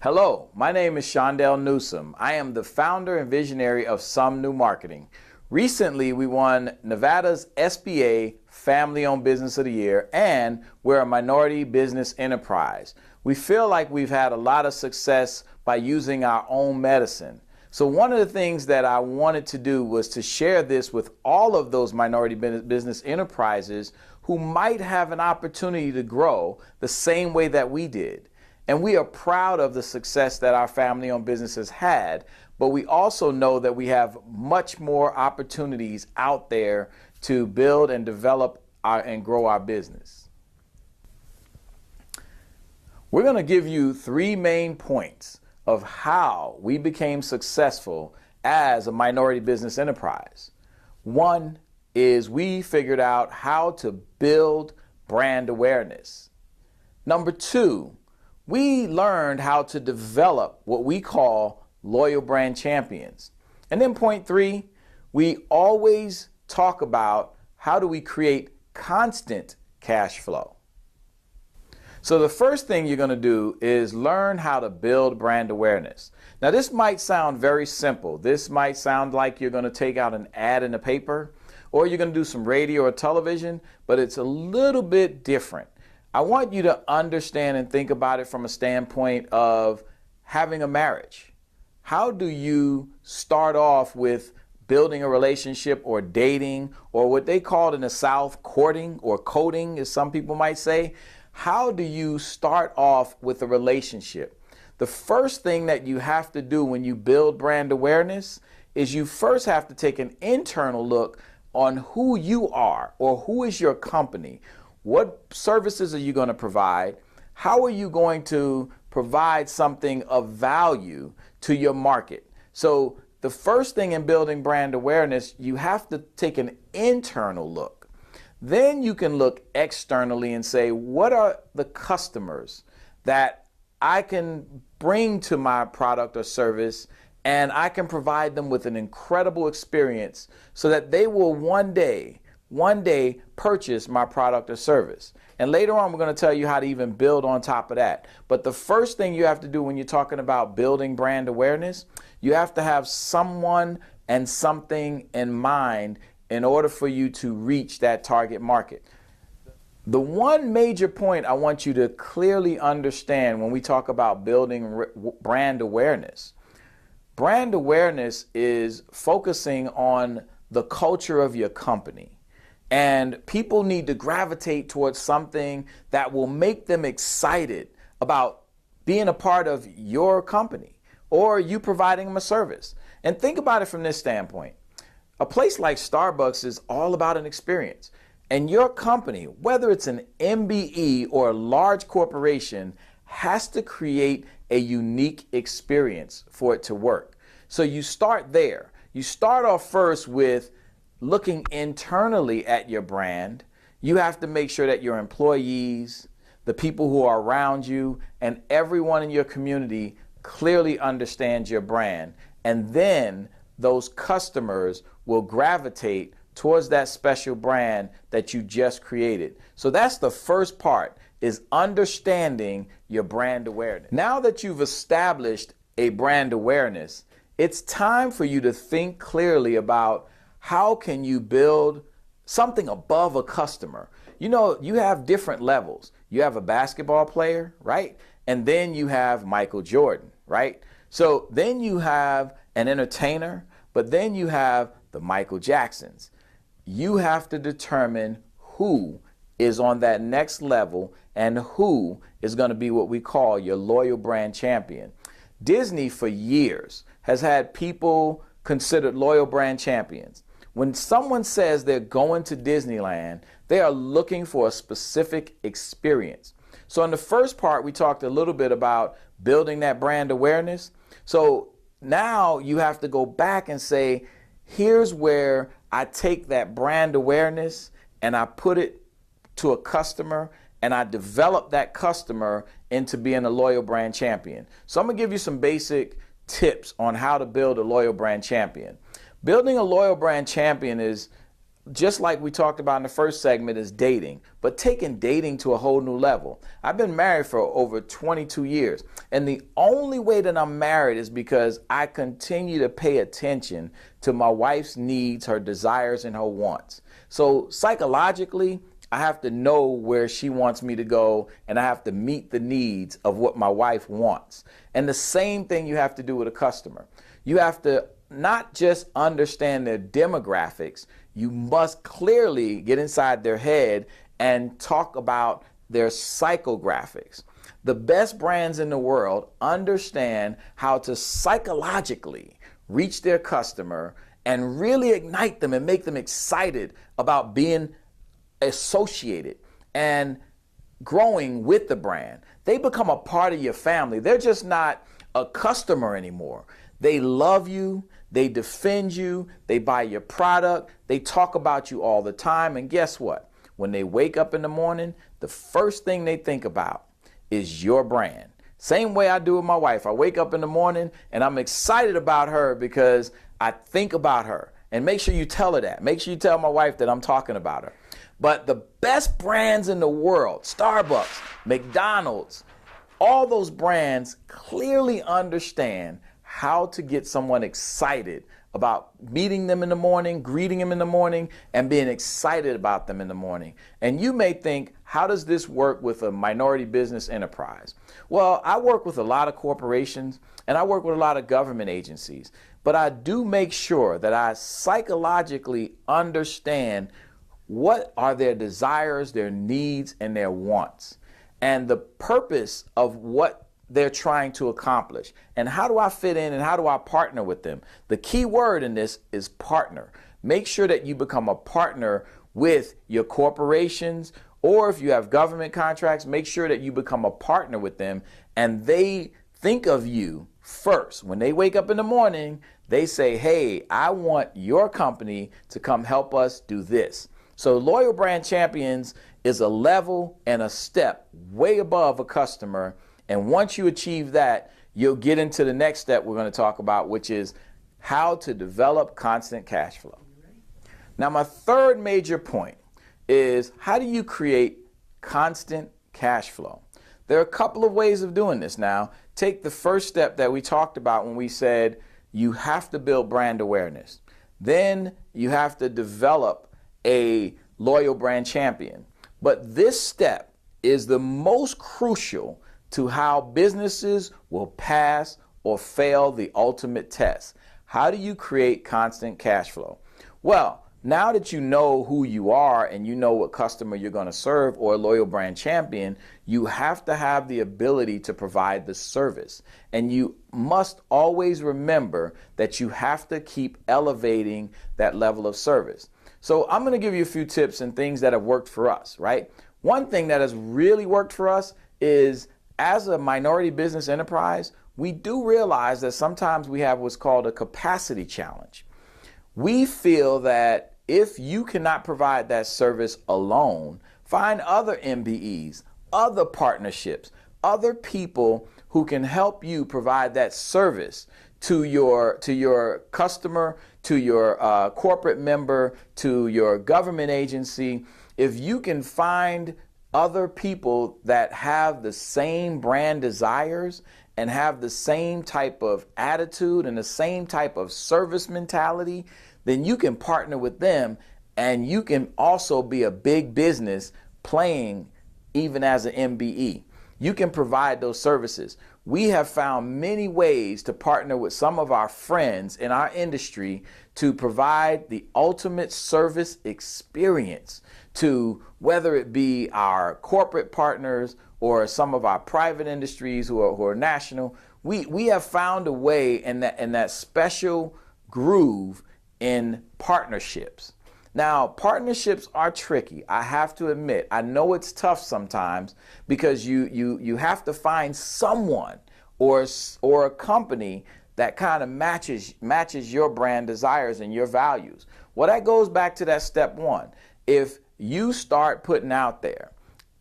Hello, my name is Shaundell Newsome. I am the founder and visionary of Some New Marketing. Recently, we won Nevada's SBA Family-Owned Business of the Year, and we're a minority business enterprise. We feel like we've had a lot of success by using our own medicine. So one of the things that I wanted to do was to share this with all of those minority business enterprises who might have an opportunity to grow the same way that we did. And we are proud of the success that our family-owned business has had, but we also know that we have much more opportunities out there to build and develop and grow our business. We're going to give you 3 main points of how we became successful as a minority business enterprise. One is we figured out how to build brand awareness. Number 2, we learned how to develop what we call loyal brand champions. And then point 3, we always talk about how do we create constant cash flow. So the first thing you're going to do is learn how to build brand awareness. Now this might sound very simple. This might sound like you're going to take out an ad in the paper, or you're going to do some radio or television, but it's a little bit different. I want you to understand and think about it from a standpoint of having a marriage. How do you start off with building a relationship or dating, or what they call in the South courting or courting, as some people might say? How do you start off with a relationship? The first thing that you have to do when you build brand awareness is you first have to take an internal look on who you are or who is your company. What services are you going to provide? How are you going to provide something of value to your market? So the first thing in building brand awareness, you have to take an internal look. Then you can look externally and say, what are the customers that I can bring to my product or service, and I can provide them with an incredible experience so that they will one day purchase my product or service. And later on, we're going to tell you how to even build on top of that. But the first thing you have to do when you're talking about building brand awareness, you have to have someone and something in mind in order for you to reach that target market. The one major point I want you to clearly understand when we talk about building brand awareness is focusing on the culture of your company. And people need to gravitate towards something that will make them excited about being a part of your company or you providing them a service. And think about it from this standpoint. A place like Starbucks is all about an experience. And your company, whether it's an MBE or a large corporation, has to create a unique experience for it to work. So you start there. You start off first with looking internally at your brand. You have to make sure that your employees, the people who are around you, and everyone in your community clearly understands your brand. And then those customers will gravitate towards that special brand that you just created. So that's the first part, is understanding your brand awareness. Now that you've established a brand awareness, it's time for you to think clearly about how can you build something above a customer. You know, you have different levels. You have a basketball player, right? And then you have Michael Jordan, right? So then you have an entertainer, but then you have the Michael Jacksons. You have to determine who is on that next level and who is going to be what we call your loyal brand champion. Disney for years has had people considered loyal brand champions. When someone says they're going to Disneyland, they are looking for a specific experience. So in the first part, we talked a little bit about building that brand awareness. So now you have to go back and say, here's where I take that brand awareness and I put it to a customer and I develop that customer into being a loyal brand champion. So I'm going to give you some basic tips on how to build a loyal brand champion. Building a loyal brand champion is just like we talked about in the first segment, is dating, but taking dating to a whole new level. I've been married for over 22 years, and the only way that I'm married is because I continue to pay attention to my wife's needs, her desires, and her wants. So psychologically, I have to know where she wants me to go, and I have to meet the needs of what my wife wants. And the same thing you have to do with a customer. You have to not just understand their demographics, you must clearly get inside their head and talk about their psychographics. The best brands in the world understand how to psychologically reach their customer and really ignite them and make them excited about being associated and growing with the brand. They become a part of your family. They're just not a customer anymore. They love you, they defend you, they buy your product, they talk about you all the time. And guess what? When they wake up in the morning, the first thing they think about is your brand. Same way I do with my wife. I wake up in the morning and I'm excited about her because I think about her. And make sure you tell her that. Make sure you tell my wife that I'm talking about her. But the best brands in the world, Starbucks, McDonald's, all those brands clearly understand how to get someone excited about meeting them in the morning, greeting them in the morning, and being excited about them in the morning. And you may think, how does this work with a minority business enterprise? Well, I work with a lot of corporations and I work with a lot of government agencies, but I do make sure that I psychologically understand what are their desires, their needs, and their wants, and the purpose of what they're trying to accomplish. And how do I fit in and how do I partner with them? The key word in this is partner. Make sure that you become a partner with your corporations, or if you have government contracts, make sure that you become a partner with them and they think of you first. When they wake up in the morning, they say, hey, I want your company to come help us do this. So Loyal Brand Champions is a level and a step way above a customer. And once you achieve that, you'll get into the next step we're going to talk about, which is how to develop constant cash flow. Now, my third major point is, how do you create constant cash flow? There are a couple of ways of doing this. Now, take the first step that we talked about when we said you have to build brand awareness. Then you have to develop a loyal brand champion. But this step is the most crucial to how businesses will pass or fail the ultimate test. How do you create constant cash flow? Well, now that you know who you are and you know what customer you're going to serve, or a loyal brand champion, you have to have the ability to provide the service. And you must always remember that you have to keep elevating that level of service. So I'm going to give you a few tips and things that have worked for us, right? One thing that has really worked for us is, as a minority business enterprise, we do realize that sometimes we have what's called a capacity challenge. We feel that if you cannot provide that service alone, find other MBEs, other partnerships, other people who can help you provide that service to your customer, to your corporate member, to your government agency. If you can find other people that have the same brand desires and have the same type of attitude and the same type of service mentality, then you can partner with them, and you can also be a big business playing even as an MBE. You can provide those services. We have found many ways to partner with some of our friends in our industry to provide the ultimate service experience to, whether it be our corporate partners or some of our private industries who are national. We have found a way in that special groove in partnerships. Now, partnerships are tricky, I have to admit. I know it's tough sometimes because you have to find someone or a company that kind of matches your brand desires and your values. Well, that goes back to that step one. If you start putting out there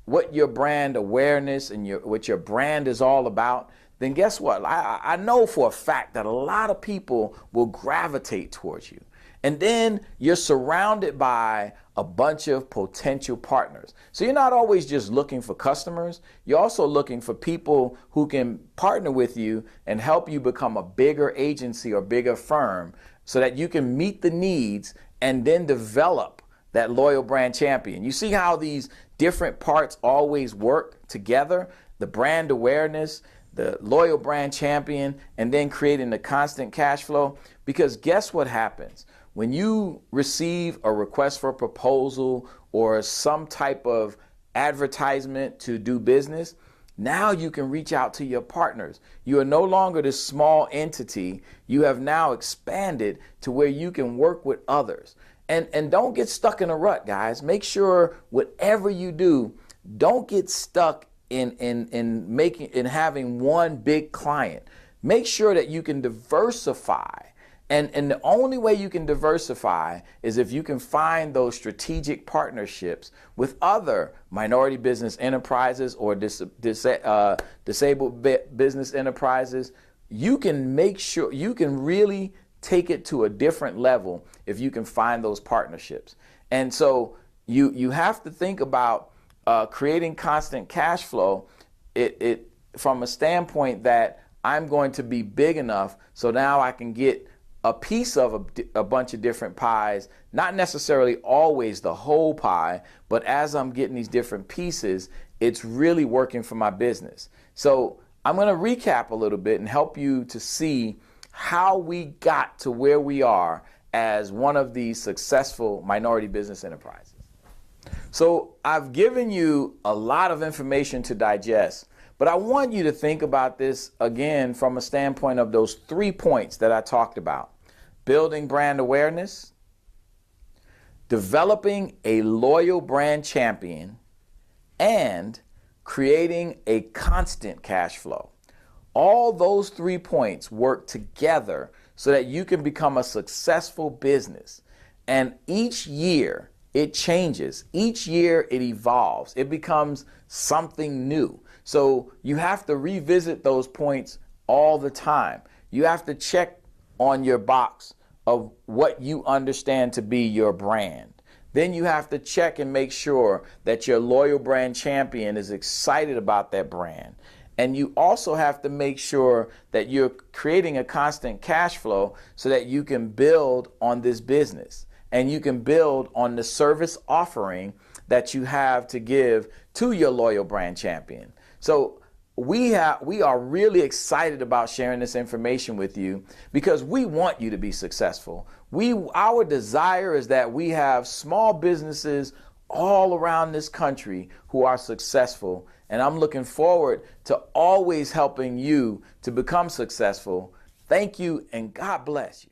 what your brand awareness and what your brand is all about, then guess what? I know for a fact that a lot of people will gravitate towards you. And then you're surrounded by a bunch of potential partners. So you're not always just looking for customers. You're also looking for people who can partner with you and help you become a bigger agency or bigger firm so that you can meet the needs and then develop that loyal brand champion. You see how these different parts always work together? The brand awareness, the loyal brand champion, and then creating the constant cash flow. Because guess what happens? When you receive a request for a proposal or some type of advertisement to do business, now you can reach out to your partners. You are no longer this small entity. You have now expanded to where you can work with others. And don't get stuck in a rut, guys. Make sure whatever you do, don't get stuck in having one big client. Make sure that you can diversify. And the only way you can diversify is if you can find those strategic partnerships with other minority business enterprises or disabled business enterprises. You can make sure you can really take it to a different level if you can find those partnerships. And so you have to think about creating constant cash flow it from a standpoint that I'm going to be big enough so now I can get a piece of a bunch of different pies, not necessarily always the whole pie, but as I'm getting these different pieces, it's really working for my business. So I'm going to recap a little bit and help you to see how we got to where we are as one of these successful minority business enterprises. So I've given you a lot of information to digest, but I want you to think about this again from a standpoint of those 3 points that I talked about. Building brand awareness, developing a loyal brand champion, and creating a constant cash flow. All those 3 points work together so that you can become a successful business. And each year it changes. Each year it evolves. It becomes something new. So you have to revisit those points all the time. You have to check on your box of what you understand to be your brand. Then you have to check and make sure that your loyal brand champion is excited about that brand. And you also have to make sure that you're creating a constant cash flow so that you can build on this business and you can build on the service offering that you have to give to your loyal brand champion. So we are really excited about sharing this information with you because we want you to be successful. Our desire is that we have small businesses all around this country who are successful. And I'm looking forward to always helping you to become successful. Thank you and God bless you.